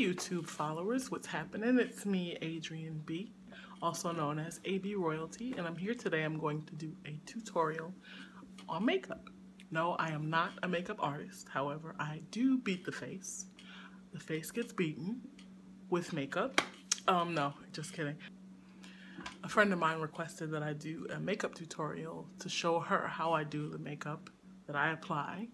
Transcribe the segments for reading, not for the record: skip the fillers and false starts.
YouTube followers, what's happening? It's me, Adrienne B, also known as AB Royalty, and I'm here today. I'm going to do a tutorial on makeup. No, I am not a makeup artist. However, I do beat the face. The face gets beaten with makeup. No, just kidding. A friend of mine requested that I do a makeup tutorial to show her how I do the makeup that I apply.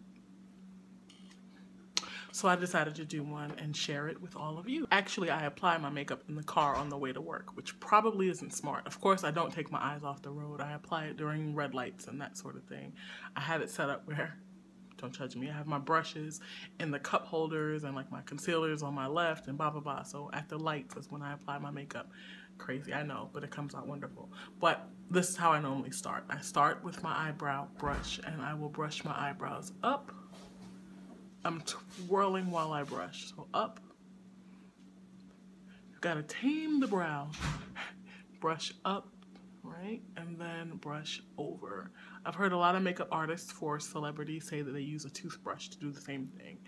So I decided to do one and share it with all of you. Actually, I apply my makeup in the car on the way to work, which probably isn't smart. Of course, I don't take my eyes off the road. I apply it during red lights and that sort of thing. I have it set up where, don't judge me, I have my brushes in the cup holders and like my concealers on my left and blah, blah, blah. So at the lights is when I apply my makeup. Crazy, I know, but it comes out wonderful. But this is how I normally start. I start with my eyebrow brush and I will brush my eyebrows up. I'm twirling while I brush. So up. You gotta tame the brow. Brush up, right? And then brush over. I've heard a lot of makeup artists for celebrities say that they use a toothbrush to do the same thing.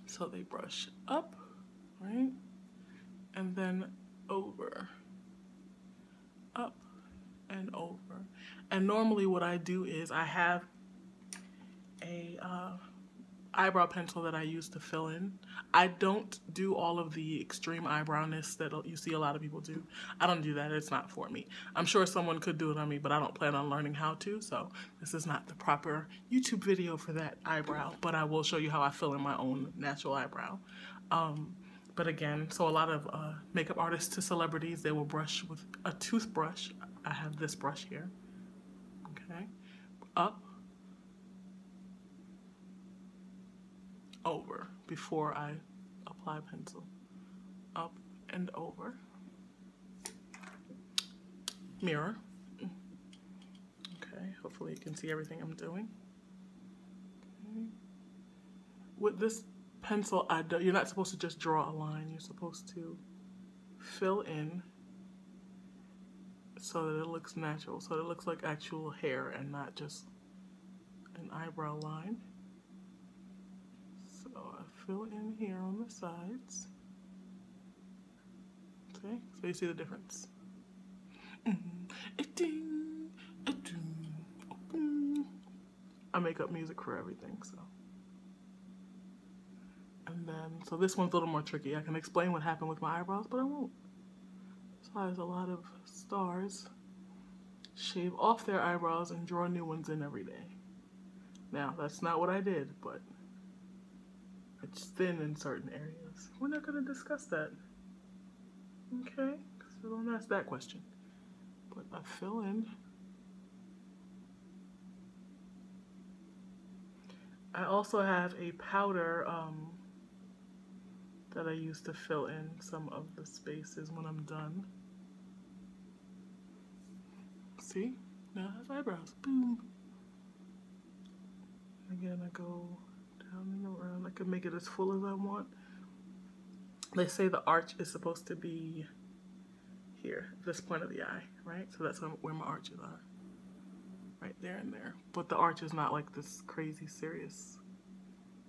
So they brush up, right? And then over. Up and over. And normally what I do is I have a eyebrow pencil that I use to fill in. I don't do all of the extreme eyebrowness that you see a lot of people do. I don't do that. It's not for me. I'm sure someone could do it on me, but I don't plan on learning how to, so this is not the proper YouTube video for that eyebrow, but I will show you how I fill in my own natural eyebrow. But again, so a lot of makeup artists to celebrities, they will brush with a toothbrush. I have this brush here. Okay. Up. Over before I apply pencil. Up and over. Mirror. Okay, hopefully you can see everything I'm doing. Okay. With this pencil, you're not supposed to just draw a line. You're supposed to fill in so that it looks natural, so that it looks like actual hair and not just an eyebrow line. So I fill in here on the sides. Okay, so you see the difference. I make up music for everything, so. And then, so this one's a little more tricky. I can explain what happened with my eyebrows, but I won't. So there's a lot of stars shave off their eyebrows and draw new ones in every day. Now, that's not what I did, but it's thin in certain areas. We're not going to discuss that. Okay? So don't ask that question. But I fill in. I also have a powder that I use to fill in some of the spaces when I'm done. See? Now I have eyebrows. Boom. Again, I go down and around. I can make it as full as I want. They say the arch is supposed to be here, this point of the eye, right? So that's where my arches are. Right there and there. But the arch is not like this crazy, serious,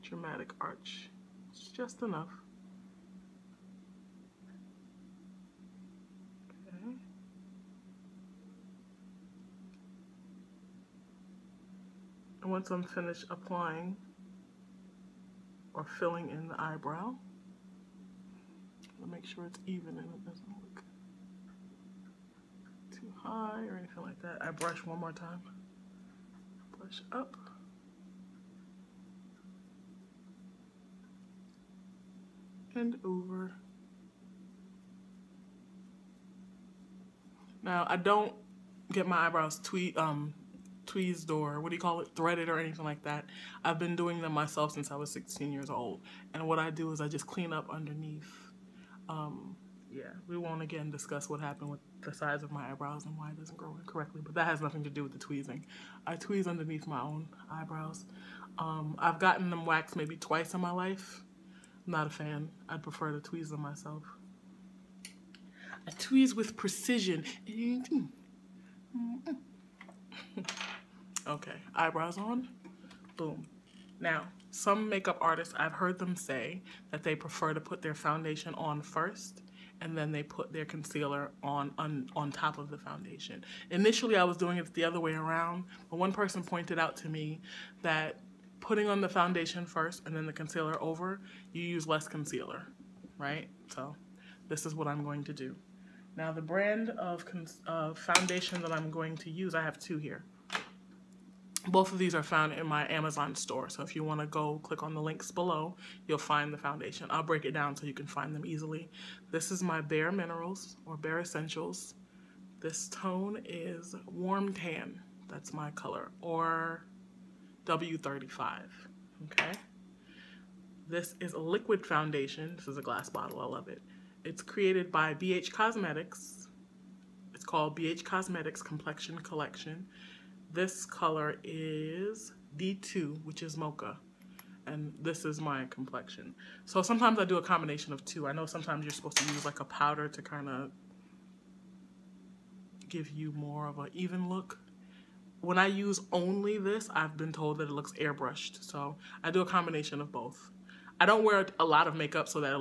dramatic arch. It's just enough. Okay. And once I'm finished applying or filling in the eyebrow, I'll make sure it's even and it doesn't look too high or anything like that. I brush one more time. Brush up. And over. Now, I don't get my eyebrows tweezed or what do you call it, threaded or anything like that. I've been doing them myself since I was 16 years old. And what I do is I just clean up underneath. Yeah, we won't again discuss what happened with the size of my eyebrows and why it doesn't grow in correctly, but that has nothing to do with the tweezing. I tweeze underneath my own eyebrows. I've gotten them waxed maybe twice in my life. I'm not a fan. I'd prefer to tweeze them myself. I tweeze with precision. Okay, eyebrows on. Boom. Now, some makeup artists, I've heard them say that they prefer to put their foundation on first and then they put their concealer on top of the foundation. Initially, I was doing it the other way around, but one person pointed out to me that putting on the foundation first and then the concealer over, you use less concealer, right? So this is what I'm going to do. Now, the brand of foundation that I'm going to use, I have two here. Both of these are found in my Amazon store, so if you want to go click on the links below, you'll find the foundation. I'll break it down so you can find them easily. This is my Bare Minerals, or Bare Essentials. This tone is Warm Tan, that's my color, or W35, okay? This is a liquid foundation. This is a glass bottle, I love it. It's created by BH Cosmetics. It's called BH Cosmetics Complexion Collection. This color is D2, which is mocha, and this is my complexion. So sometimes I do a combination of two. I know sometimes you're supposed to use like a powder to kind of give you more of an even look. When I use only this, I've been told that it looks airbrushed, so I do a combination of both. I don't wear a lot of makeup so that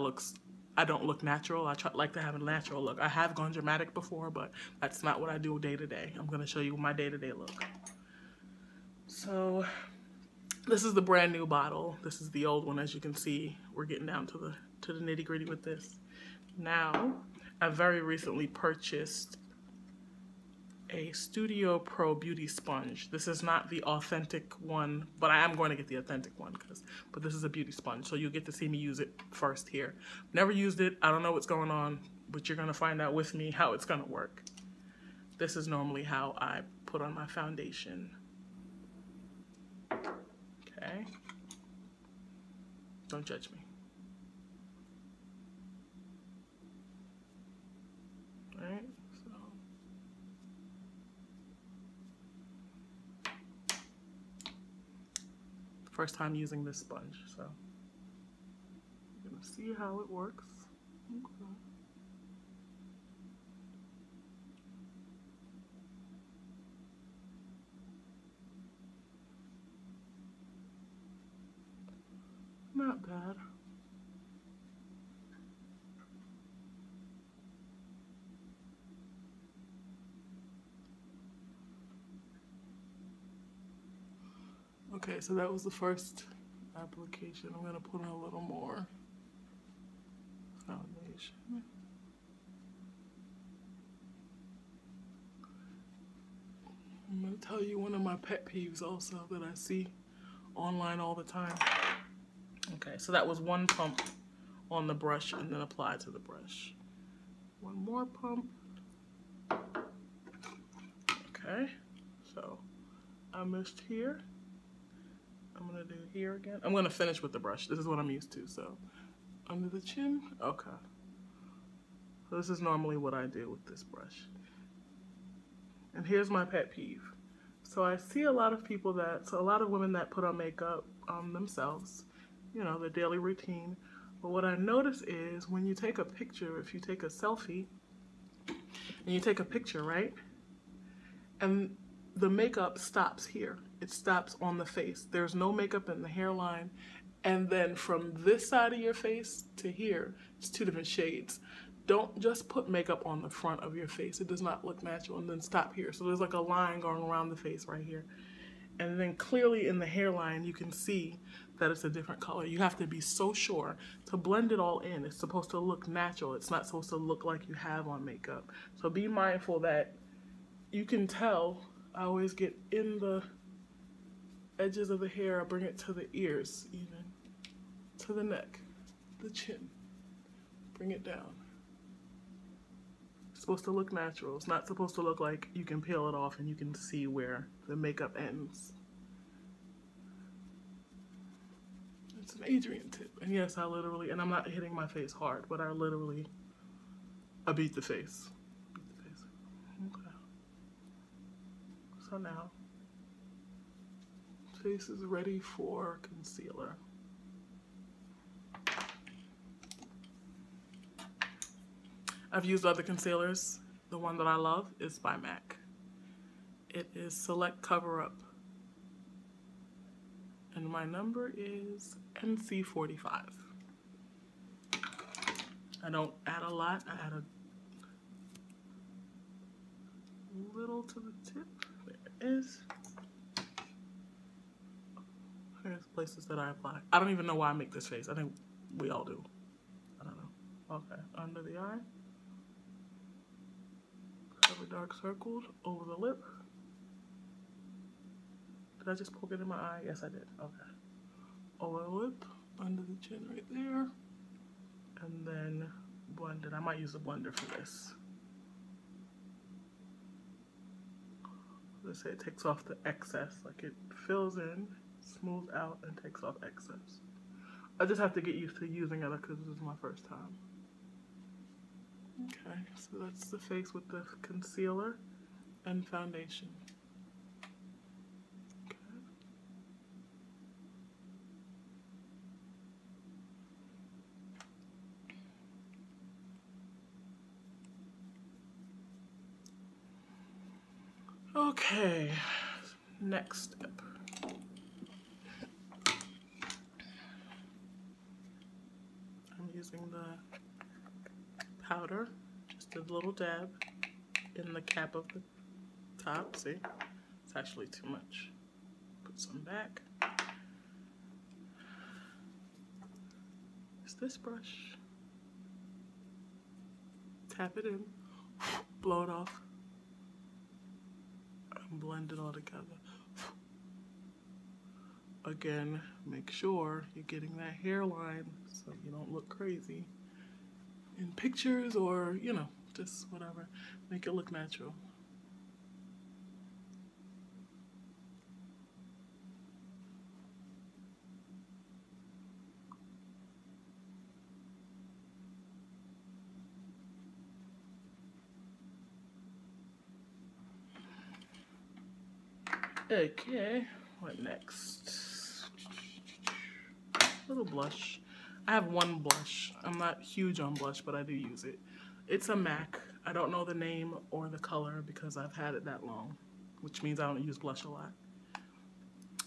I don't look natural. I like to have a natural look. I have gone dramatic before, but that's not what I do day to day. I'm gonna show you my day-to-day look. So this is the brand new bottle. This is the old one. As you can see, we're getting down to the nitty-gritty with this. Now, I very recently purchased a Studio Pro Beauty Sponge. This is not the authentic one, but I am going to get the authentic one, but this is a beauty sponge, so you'll get to see me use it first here. Never used it, I don't know what's going on, but you're gonna find out with me how it's gonna work. This is normally how I put on my foundation. Okay. Don't judge me. All right. First time using this sponge, so you're gonna see how it works. Okay. Not bad. Okay, so that was the first application. I'm gonna put on a little more foundation. I'm gonna tell you one of my pet peeves also that I see online all the time. Okay, so that was one pump on the brush and then applied to the brush. One more pump. Okay, so I missed here. I'm gonna do here again. I'm gonna finish with the brush. This is what I'm used to, so under the chin, okay. So this is normally what I do with this brush. And here's my pet peeve. So I see a lot of people a lot of women that put on makeup themselves, you know, their daily routine. But what I notice is when you take a picture, if you take a selfie and you take a picture, right? And the makeup stops here. It stops on the face. There's no makeup in the hairline. And then from this side of your face to here, it's two different shades. Don't just put makeup on the front of your face. It does not look natural. And then stop here. So there's like a line going around the face right here. And then clearly in the hairline, you can see that it's a different color. You have to be so sure to blend it all in. It's supposed to look natural. It's not supposed to look like you have on makeup. So be mindful that you can tell. I always get in the edges of the hair. I bring it to the ears even, to the neck, the chin. Bring it down. It's supposed to look natural. It's not supposed to look like you can peel it off and you can see where the makeup ends. It's an Adrienne tip. And yes, and I'm not hitting my face hard, but I beat the face. Okay. So now, face is ready for concealer. I've used other concealers. The one that I love is by MAC. It is Select Cover Up. And my number is NC45. I don't add a lot, I add a little to the tip. There it is. Here's places that I apply. I don't even know why I make this face. I think we all do. I don't know. Okay, under the eye. Cover dark circles over the lip. Did I just poke it in my eye? Yes, I did. Okay. Over the lip, under the chin right there. And then blend it. I might use a blender for this. Let's say it takes off the excess, like it fills in, smooths out, and takes off excess. I just have to get used to using it because this is my first time. Okay, so that's the face with the concealer and foundation. Okay, next step. I'm using the powder, just a little dab in the cap of the top. See, it's actually too much. Put some back. Use this brush. Tap it in, blow it off. Blend it all together. Again, make sure you're getting that hairline so you don't look crazy in pictures or, you know, just whatever. Make it look natural. Okay, what next? A little blush. I have one blush. I'm not huge on blush, but I do use it. It's a MAC. I don't know the name or the color because I've had it that long, which means I don't use blush a lot.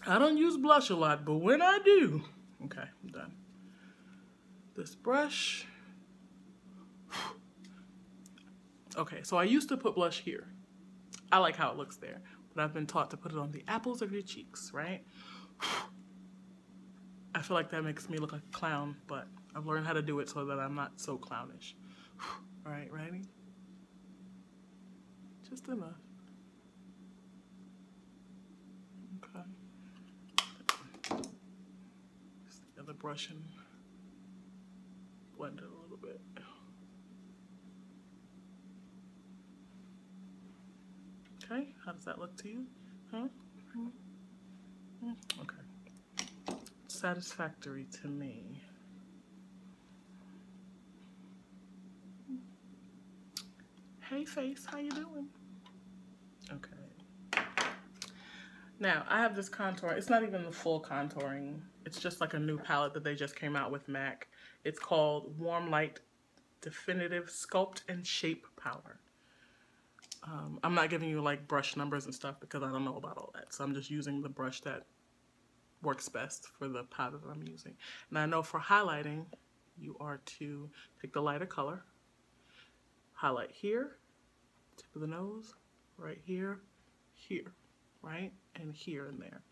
I don't use blush a lot, but when I do, okay, I'm done. This brush. Okay, so I used to put blush here. I like how it looks there. But I've been taught to put it on the apples of your cheeks, right? I feel like that makes me look like a clown, but I've learned how to do it so that I'm not so clownish. All right, ready? Just enough. Okay. Just the other brush and blend it a little bit. Okay, how does that look to you? Huh? Okay. Satisfactory to me. Hey face, how you doing? Okay. Now, I have this contour. It's not even the full contouring. It's just like a new palette that they just came out with MAC. It's called Warm Light Definitive Sculpt and Shape Powder. I'm not giving you like brush numbers and stuff because I don't know about all that. So I'm just using the brush that works best for the powder that I'm using. And I know for highlighting, you are to take the lighter color, highlight here, tip of the nose, right here, here, right? And here and there.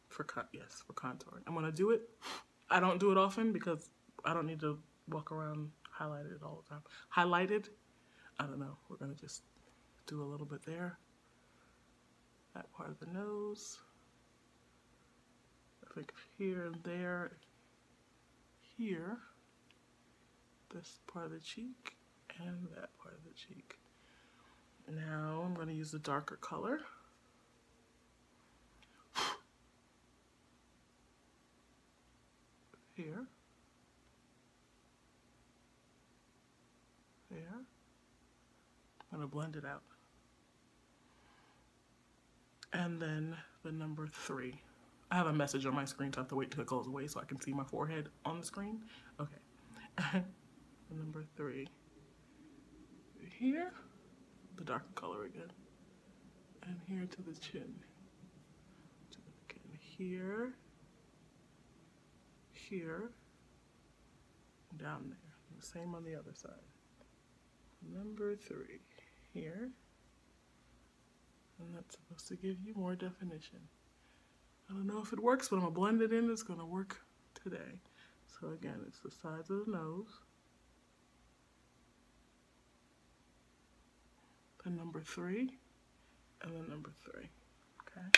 For contouring. I'm gonna do it. I don't do it often because I don't need to walk around highlighted all the time. Highlighted. I don't know, we're gonna just do a little bit there. That part of the nose. I think here and there. Here. This part of the cheek and that part of the cheek. Now I'm gonna use a darker color. Here. There. I'm gonna blend it out. And then the number 3. I have a message on my screen, so I have to wait till it goes away so I can see my forehead on the screen. Okay. The number 3. Here, the darker color again. And here to the chin. Again, here, here, down there. The same on the other side. Number 3 here. And that's supposed to give you more definition. I don't know if it works, but I'm gonna blend it in. It's gonna work today. So again, it's the sides of the nose. Then number 3, and then number 3, okay?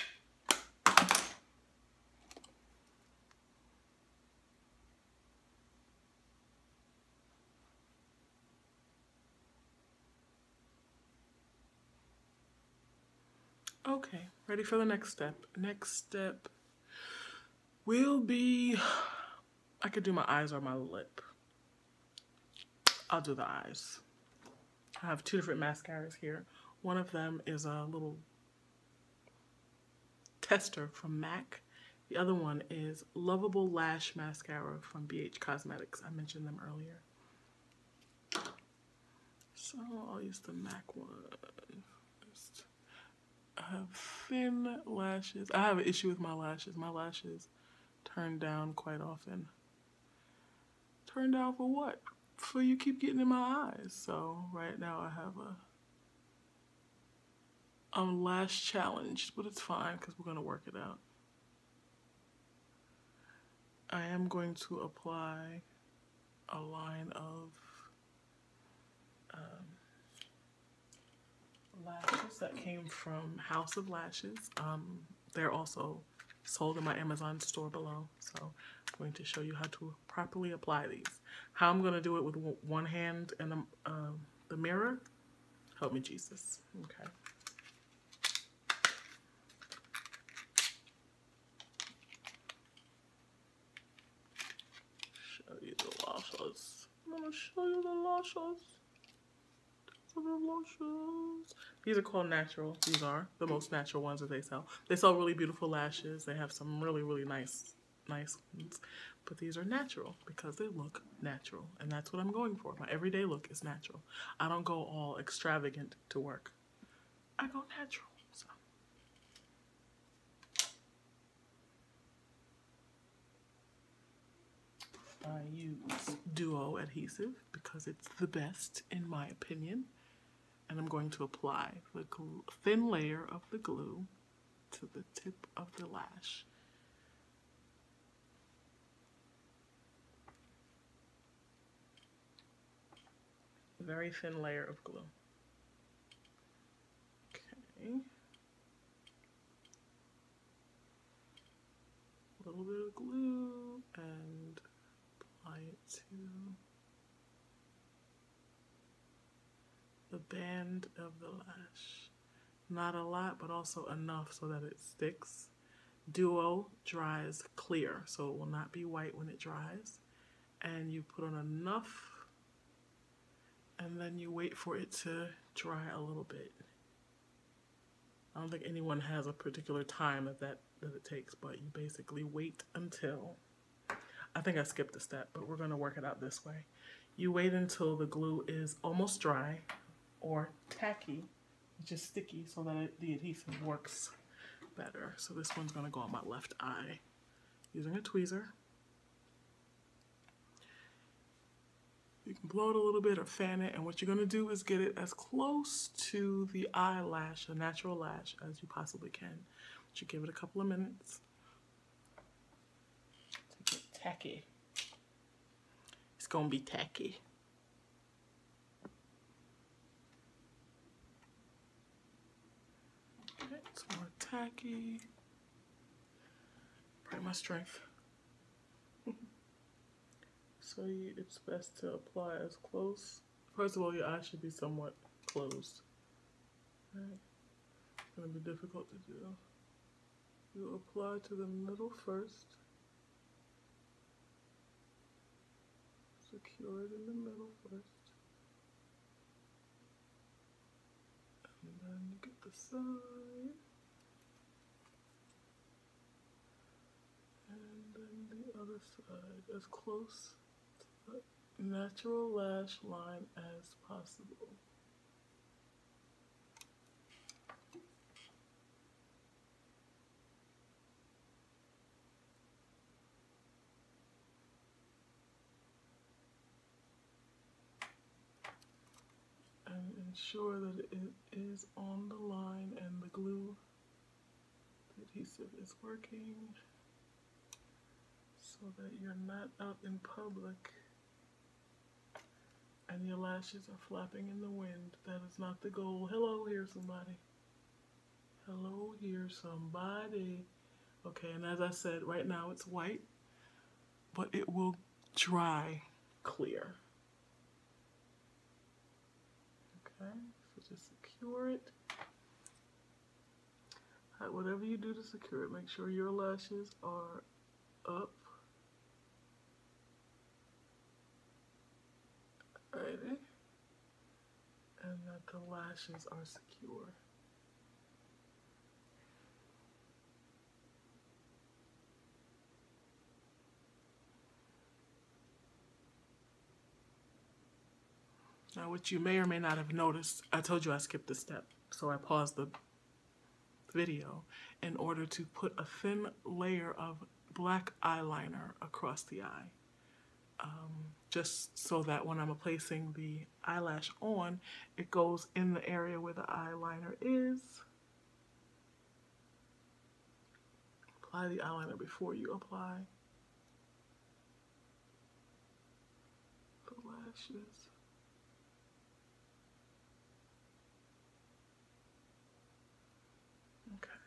Okay, ready for the next step. Next step will be, I could do my eyes or my lip. I'll do the eyes. I have 2 different mascaras here. One of them is a little tester from MAC. The other one is Lovable Lash Mascara from BH Cosmetics. I mentioned them earlier. So I'll use the MAC one. I have thin lashes. I have an issue with my lashes. My lashes turn down quite often. Turn down for what? For you keep getting in my eyes. So right now I have I'm lash challenged, but it's fine because we're gonna work it out. I am going to apply a line of lashes that came from House of Lashes. They're also sold in my Amazon store below. So I'm going to show you how to properly apply these. How I'm going to do it with one hand and the mirror. Help me, Jesus. Okay. Show you the lashes. I'm going to show you the lashes. These are called natural. These are the most natural ones that they sell. They sell really beautiful lashes. They have some really, really nice ones. But these are natural because they look natural. And that's what I'm going for. My everyday look is natural. I don't go all extravagant to work. I go natural. So. I use Duo adhesive because it's the best in my opinion. And I'm going to apply the thin layer of the glue to the tip of the lash. Very thin layer of glue. Okay. A little bit of glue and apply it to the band of the lash. Not a lot, but also enough so that it sticks. Duo dries clear, so it will not be white when it dries. And you put on enough, and then you wait for it to dry a little bit. I don't think anyone has a particular time that it takes, but you basically wait until, I think I skipped a step, but we're gonna work it out this way. You wait until the glue is almost dry, or tacky, which is sticky, so that the adhesive works better. So this one's gonna go on my left eye using a tweezer. You can blow it a little bit or fan it, and what you're gonna do is get it as close to the eyelash, a natural lash, as you possibly can. But you give it a couple of minutes to get tacky. It's gonna be tacky. It's more tacky. Pray my strength. So it's best to apply as close. First of all, your eye should be somewhat closed. Right? It's going to be difficult to do. You apply to the middle first. Secure it in the middle first. And then you get the side. And then the other side, as close to the natural lash line as possible. ensure that it is on the line and the glue, the adhesive is working so that you're not out in public and your lashes are flapping in the wind. That is not the goal. Hello here, somebody. Hello here, somebody. Okay, and as I said, right now it's white, but it will dry clear. Okay, so just secure it. Whatever you do to secure it, make sure your lashes are up. Alrighty. And that the lashes are secure. Now, what you may or may not have noticed, I told you I skipped a step, so I paused the video in order to put a thin layer of black eyeliner across the eye. Just so that when I'm placing the eyelash on, it goes in the area where the eyeliner is. Apply the eyeliner before you apply the lashes. Okay.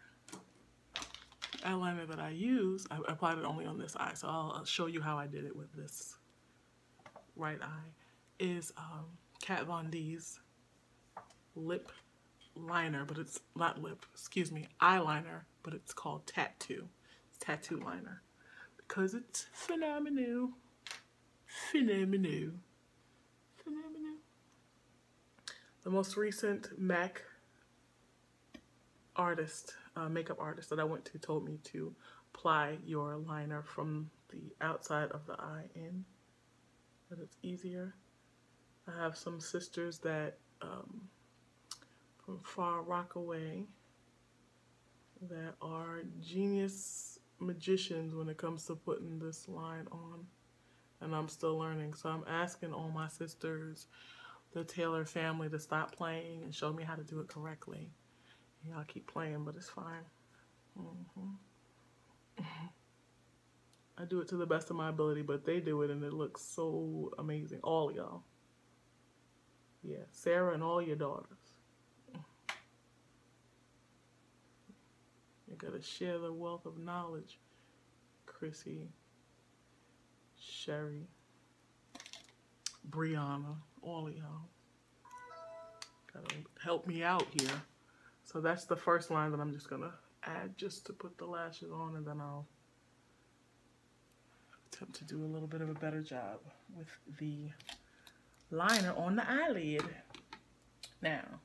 The eyeliner that I use, I applied it only on this eye, so I'll show you how I did it with this right eye, is Kat Von D's lip liner, but it's not lip, excuse me, eyeliner, but it's called Tattoo. It's Tattoo Liner because it's phenomenal. Phenomenal. Phenomenal. The most recent MAC artist, makeup artist that I went to told me to apply your liner from the outside of the eye in. That it's easier. I have some sisters that from Far Rockaway that are genius magicians when it comes to putting this line on, and I'm still learning. So I'm asking all my sisters, the Taylor family, to stop playing and show me how to do it correctly. Y'all keep playing, but it's fine. I do it to the best of my ability, but they do it and it looks so amazing. All y'all. Yeah, Sarah and all your daughters. You gotta share the wealth of knowledge. Chrissy, Sherry, Brianna, all of y'all. Gotta help me out here. So that's the first line that I'm just gonna add just to put the lashes on, and then I'll attempt to do a little bit of a better job with the liner on the eyelid. Now,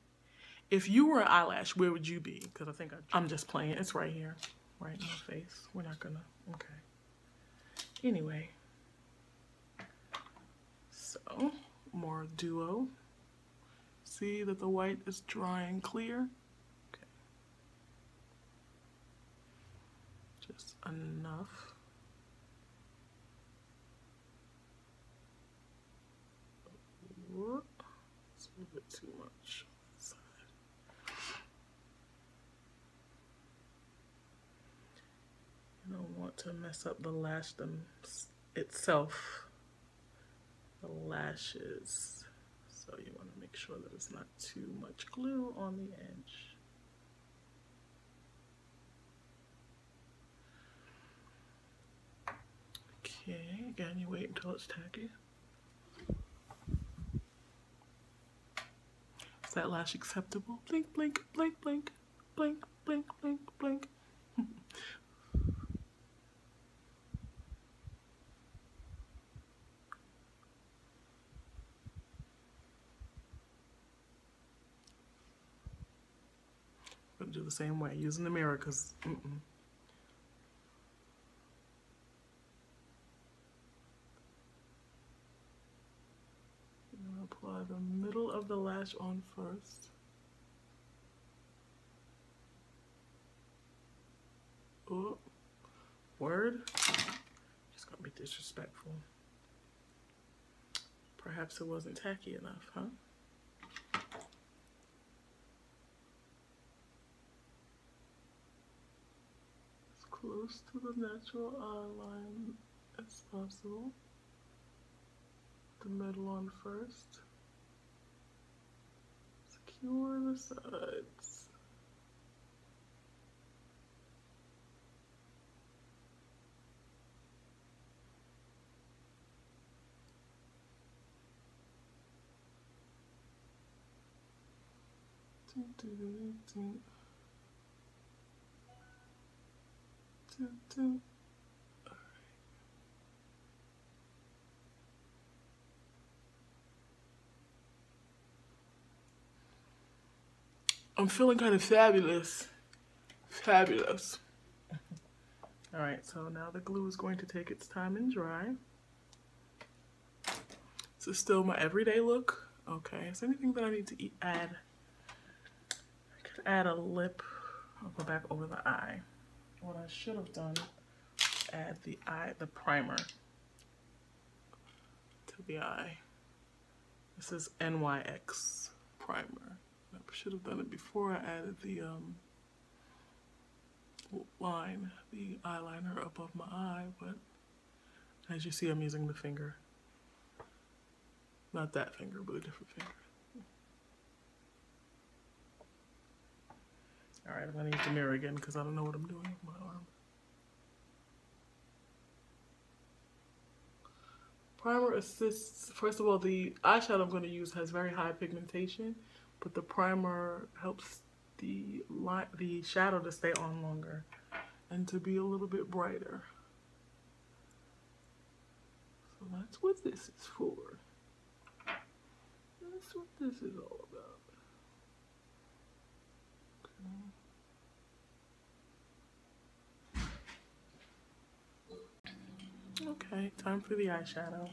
if you were an eyelash, where would you be? Because I think I'm just playing. It's right here, right in my face. We're not gonna, okay. Anyway, so more duo. See that the white is drying clear? Okay. Just enough. It's a little bit too much. You don't want to mess up the lash itself, the lashes. So you want to make sure that it's not too much glue on the edge. Okay, again, you wait until it's tacky. Is that lash acceptable? Blink, blink, blink, blink, blink, blink, blink, blink. I'm gonna do the same way, using the mirror, because apply the middle of the lash on first. Oh, word? Just gonna be disrespectful. Perhaps it wasn't tacky enough, huh? close to the natural eye line as possible. The middle on first. Secure the sides. I'm feeling kind of fabulous. Fabulous. All right, so now the glue is going to take its time and dry. This is still my everyday look. Okay, is there anything that I need to add? I could add a lip. I'll go back over the eye. What I should have done, add the primer to the eye. This is NYX primer. I should have done it before I added the line, the eyeliner above my eye, but as you see, I'm using the finger. Not that finger, but a different finger. All right, I'm gonna use the mirror again because I don't know what I'm doing with my arm. Primer assists, first of all, the eyeshadow I'm gonna use has very high pigmentation, but the primer helps the shadow to stay on longer and to be a little bit brighter. So that's what this is for. That's what this is all about. Okay, time for the eyeshadow.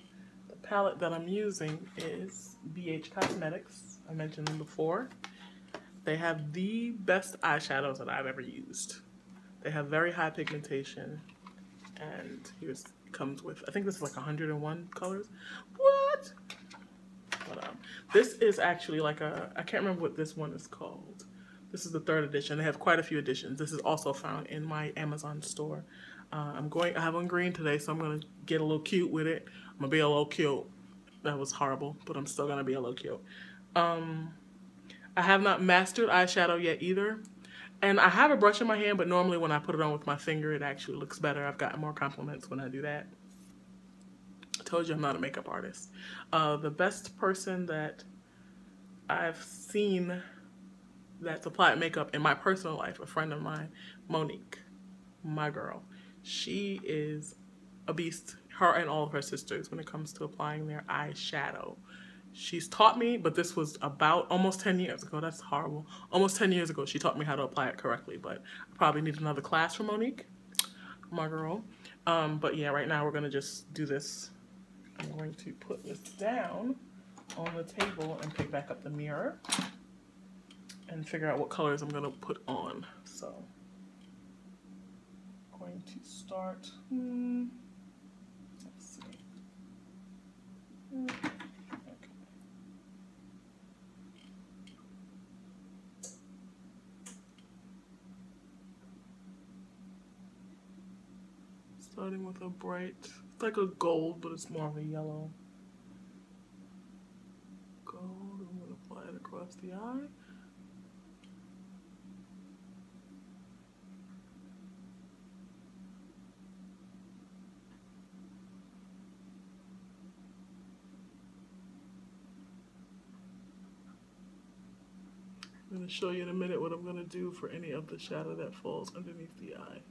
The palette that I'm using is BH Cosmetics. I mentioned them before. They have the best eyeshadows that I've ever used. They have very high pigmentation, and here's comes with, I think this is like 101 colors. What? But this is actually like I can't remember what this one is called. This is the 3rd edition. They have quite a few editions. This is also found in my Amazon store. I have on green today, so I'm gonna get a little cute with it. I'm gonna be a little cute. That was horrible, but I'm still gonna be a little cute. I have not mastered eyeshadow yet either. And I have a brush in my hand, but normally when I put it on with my finger, it actually looks better. I've gotten more compliments when I do that. I told you I'm not a makeup artist. The best person that I've seen that's applied makeup in my personal life, a friend of mine, Monique, my girl. She is a beast, her and all of her sisters, when it comes to applying their eyeshadow. She's taught me, but this was about almost 10 years ago. That's horrible. Almost 10 years ago, she taught me how to apply it correctly, but I probably need another class from Monique, my girl. But yeah, right now we're gonna just do this. I'm going to put this down on the table and pick back up the mirror and figure out what colors I'm gonna put on. So, I'm going to start, let's see. Starting with a bright, it's like a gold, but it's more of a yellow. Gold, I'm going to apply it across the eye. I'm going to show you in a minute what I'm going to do for any of the shadow that falls underneath the eye.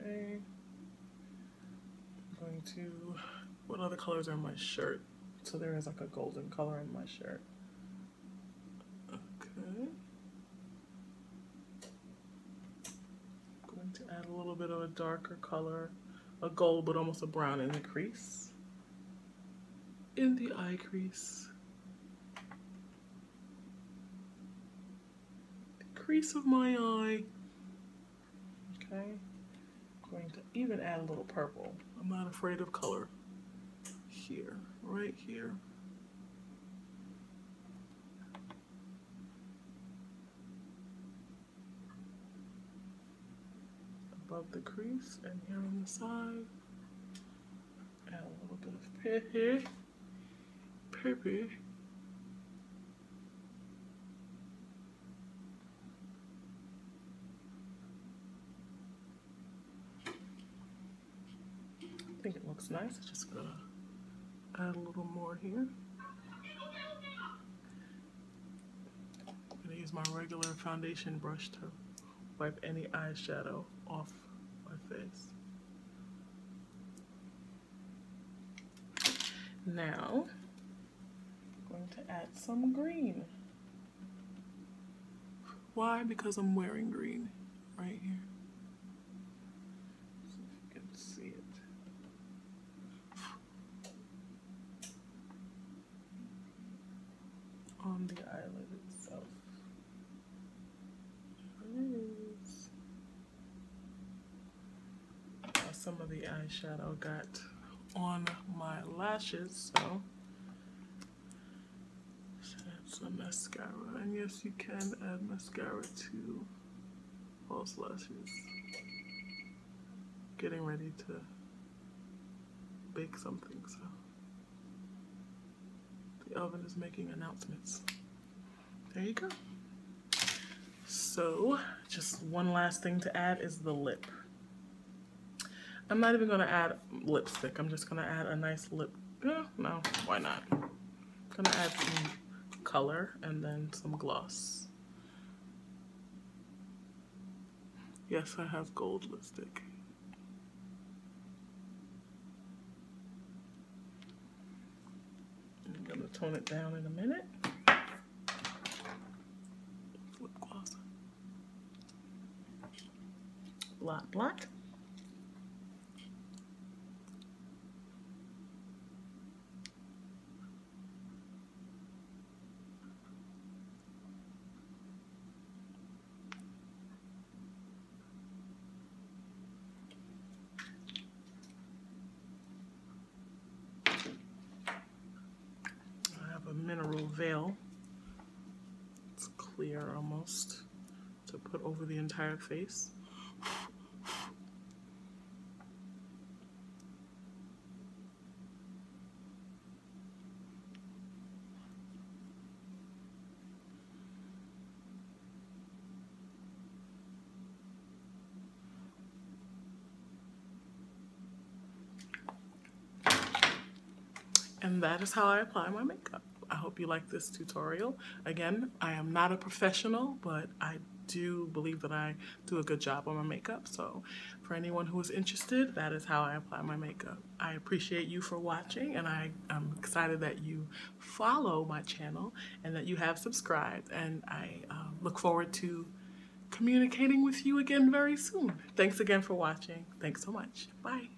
Okay, I'm going to, what other colors are in my shirt? So there is like a golden color in my shirt. Okay. I'm going to add a little bit of a darker color, a gold but almost a brown in the crease. In the eye crease. The crease of my eye. Okay. going to even add a little purple. I'm not afraid of color. Here, right here. Above the crease and here on the side. Add a little bit of purple. Purple. I think it looks nice. I'm just gonna add a little more here. I'm gonna use my regular foundation brush to wipe any eyeshadow off my face. Now, I'm going to add some green. Why? Because I'm wearing green right here. See if you can see it. On the eyelid itself. There it is. Now some of the eyeshadow got on my lashes, so add some mascara. And yes, you can add mascara to false lashes. Getting ready to bake something, so the oven is making announcements. There you go. So just one last thing to add is the lip. I'm not even gonna add lipstick. I'm just gonna add a nice lip. No, why not? I'm gonna add some color and then some gloss. Yes, I have gold lipstick. I'm gonna tone it down in a minute. Lip gloss. Blot, blot. Mineral veil. It's clear almost to put over the entire face. And that is how I apply my makeup. I hope you like this tutorial. Again, I am not a professional, but I do believe that I do a good job on my makeup. So for anyone who is interested, that is how I apply my makeup. I appreciate you for watching, and I'm excited that you follow my channel and that you have subscribed. And I look forward to communicating with you again very soon. Thanks again for watching. Thanks so much. Bye.